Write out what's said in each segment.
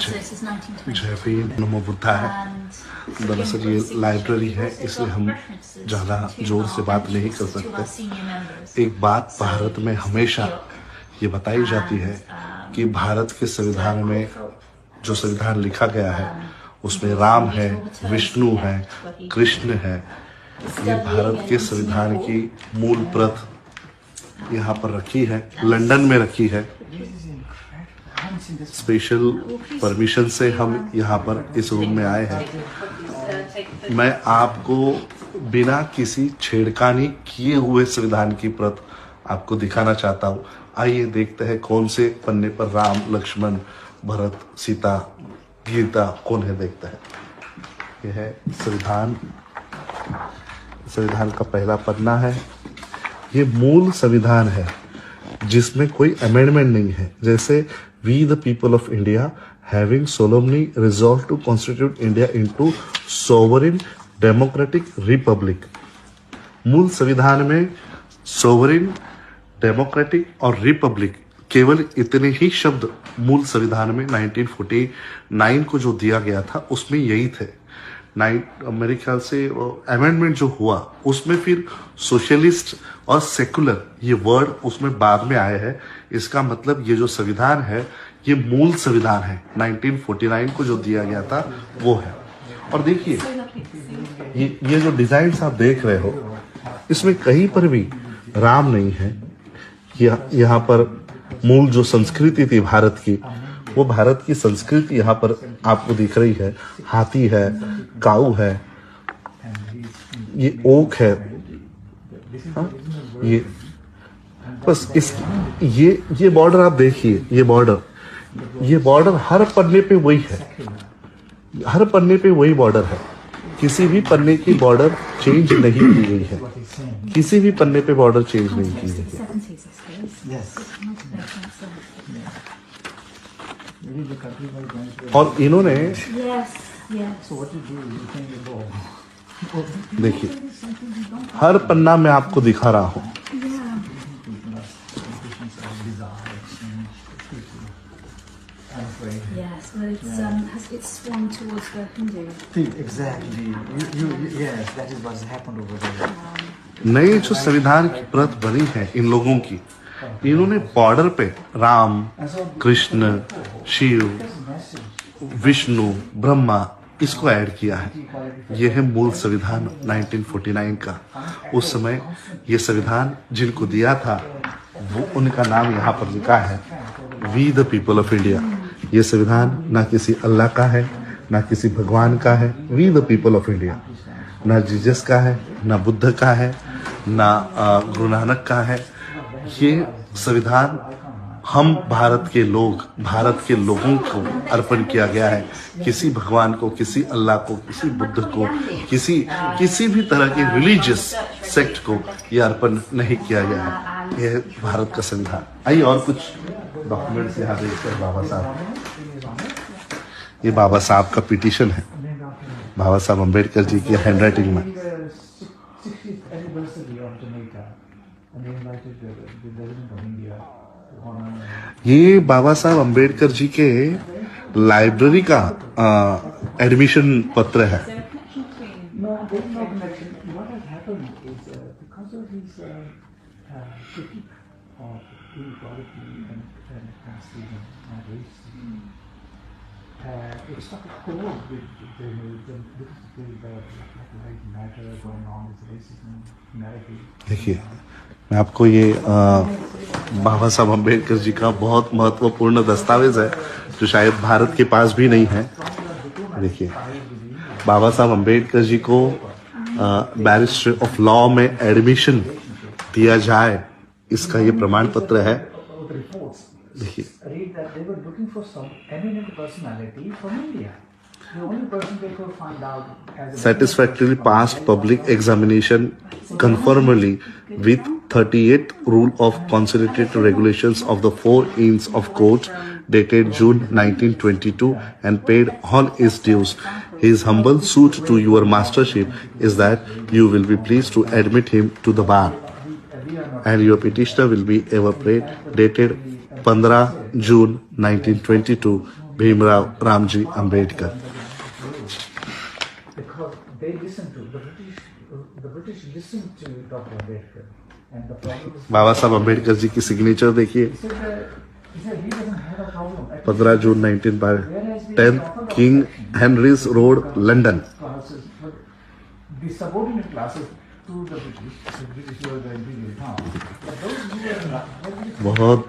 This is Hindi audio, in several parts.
जय भीम, नमो बुद्धा है। दरअसल ये लाइब्रेरी है, इसलिए हम ज़्यादा जोर से बात नहीं कर सकते। एक बात भारत में हमेशा ये बताई जाती है कि भारत के संविधान में जो संविधान लिखा गया है उसमें राम है, विष्णु है, कृष्ण है। ये भारत के संविधान की मूल प्रत यहाँ पर रखी है, लंदन में रखी है। स्पेशल परमिशन से हम यहाँ पर इस रूम में आए हैं। मैं आपको बिना किसी छेड़खानी किए हुए संविधान की प्रत आपको दिखाना चाहता हूँ। आइए देखते हैं कौन से पन्ने पर राम, लक्ष्मण, भरत, सीता, गीता कौन है, देखते हैं। यह है संविधान। संविधान का पहला पन्ना है। ये मूल संविधान है जिसमें कोई अमेंडमेंट नहीं है। जैसे we the people of India having solemnly resolved to constitute India into sovereign democratic republic. मूल संविधान में सोवरिन, डेमोक्रेटिक और रिपब्लिक केवल इतने ही शब्द मूल संविधान में 1949 को जो दिया गया था उसमें यही थे। मेरे ख्याल से अमेंडमेंट जो हुआ उसमें फिर सोशलिस्ट और सेकुलर ये वर्ड उसमें बाद में आए हैं। इसका मतलब ये जो संविधान है ये मूल संविधान है, 1949 को जो दिया गया था वो है। और देखिए ये जो डिजाइन आप देख रहे हो इसमें कहीं पर भी राम नहीं है। यहाँ पर मूल जो संस्कृति थी भारत की, वो भारत की संस्कृति यहाँ पर आपको दिख रही है। हाथी है, काऊ है, ये ओक है। ये बस इस ये बॉर्डर आप देखिए, ये बॉर्डर हर पन्ने पे वही है। हर पन्ने पे वही बॉर्डर है। किसी भी पन्ने की बॉर्डर चेंज नहीं की गई है। किसी भी पन्ने पे बॉर्डर चेंज नहीं की गई है। और इन्होंने देखिए हर पन्ना मैं आपको दिखा रहा हूं। Yes, but it's swung towards the Hindu. Exactly. Yes, that is what's happened over there. नई जो संविधान की प्रत बनी है इन लोगों की, इन्होंने बॉर्डर पे राम, कृष्ण, शिव, विष्णु, ब्रह्मा इसको ऐड किया है। यह है मूल संविधान 1949 का। उस समय ये संविधान जिनको दिया था वो उनका नाम यहाँ पर लिखा है, we the people of India. ये संविधान ना किसी अल्लाह का है, ना किसी भगवान का है। We the people of India. ना जीसस का है, ना बुद्ध का है, ना गुरु नानक का है। ये संविधान हम भारत के लोगों को अर्पण किया गया है। किसी भगवान को, किसी अल्लाह को, किसी बुद्ध को, किसी भी तरह के रिलीजियस सेक्ट को यह अर्पण नहीं किया गया है। यह भारत का संविधान। आइए और कुछ डॉक्यूमेंट्स यहाँ देखते हैं। बाबा साहब, ये बाबा साहब का पिटीशन है, बाबा साहब अम्बेडकर जी की हैंडराइटिंग में। ये बाबा साहब अम्बेडकर जी के लाइब्रेरी का एडमिशन पत्र है। देखिए मैं आपको ये बाबा साहब अम्बेडकर जी का बहुत महत्वपूर्ण दस्तावेज है जो शायद भारत के पास भी नहीं है। देखिए बाबा साहब अम्बेडकर जी को बैरिस्टर ऑफ लॉ में एडमिशन दिया जाए, इसका ये प्रमाण पत्र है। देखिए satisfactorily passed public examination conformably with 38th rule of consolidated regulations of the 4 Inns of Court dated June 1922 and paid all his dues. His humble suit to your mastership is that you will be pleased to admit him to the bar, and your petitioner will be ever prayed, dated 15 June 1922, Bhimrao Ramji Ambedkar. Because they listened to the British listened to Dr. Ambedkar, and the problem is बाबा साहब अम्बेडकर जी की सिग्नेचर देखिए, he said he doesn't have a problem. 15 June 1910 king Henrys road London. Classes, but the subordinate classes to the British were the imperial town. But those who were not बहुत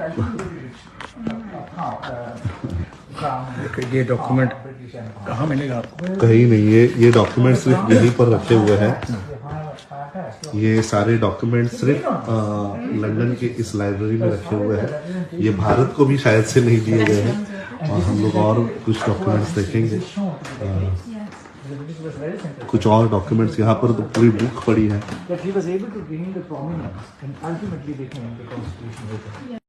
ये डॉक्यूमेंट British Empire. कहाँ मिलेगा आपको? कहीं नहीं, ये डॉक्यूमेंट सिर्फ यहीं पर रखे हुए हैं। ये सारे डॉक्यूमेंट सिर्फ लंदन के इस लाइब्रेरी में रखे हुए हैं। ये भारत को भी शायद से नहीं दिए गए हैं। और हम लोग और कुछ डॉक्यूमेंट्स देखेंगे। Yes. The British was very central. कुछ और डॉक्यूमेंट्स यहाँ पर तो पूरी बुक पड़ी है। That he was able to gain the prominence and ultimately became the constitution maker.